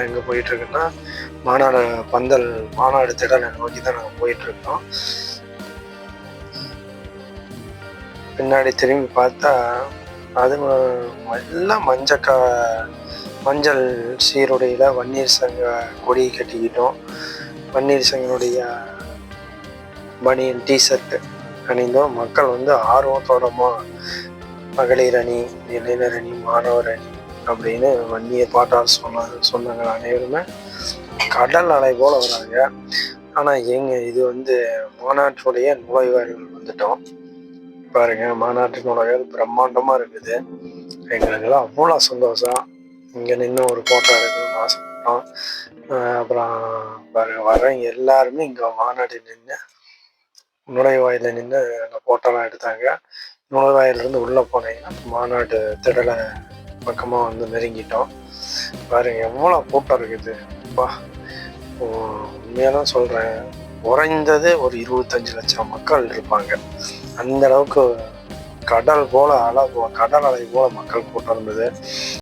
எங்கே போயிட்டுருக்குன்னா மாநாடு பந்தல் மாநாடு திடலை நோக்கி தான் நாங்கள் போயிட்டுருக்கோம். பின்னாடி திரும்பி பார்த்தா அது எல்லாம் மஞ்சள் சீருடையில் வன்னீர் சங்க கொடி கட்டிக்கிட்டோம். வன்னீர் சங்கனுடைய பனியன் டிஷர்ட்டு அணிந்தோம். மக்கள் ஆர்வத்தோடமா மகளிர் அணி, இளைஞர் அணி, மாணவர் அணி அப்படின்னு வன்னிய பாட்டால் சொன்னாங்க. அனைவருமே கடல் அலை போல வராங்க. ஆனால் இது மாநாட்டுடைய நுழைவாயில்கள் வந்துட்டோம். பாருங்க, மாநாட்டு நுழைவாயில் பிரம்மாண்டமாக இருக்குது. எங்களுக்கெல்லாம் அவ்வளோ சந்தோஷம். இங்கே நின்று ஒரு ஃபோட்டோ எடுக்கணும்னு ஆசைப்பட்டோம். அப்புறம் வரவங்க எல்லாருமே இங்கே மாநாடு நின்று நுழைவாயில நின்று அந்த ஃபோட்டோலாம் எடுத்தாங்க. நுழைவாயிலிருந்து உள்ளே போனீங்கன்னா மாநாடு திடலை பக்கமாக நெருங்கிட்டோம். பாருங்க எவ்வளோ கூட்டம் இருக்குது. அப்பா, உண்மையாக சொல்கிறேன், குறைந்தது ஒரு 25 லட்சம் மக்கள் இருப்பாங்க. அந்த அளவுக்கு கடல் அலை போல மக்கள் கூட்டம் இருந்தது.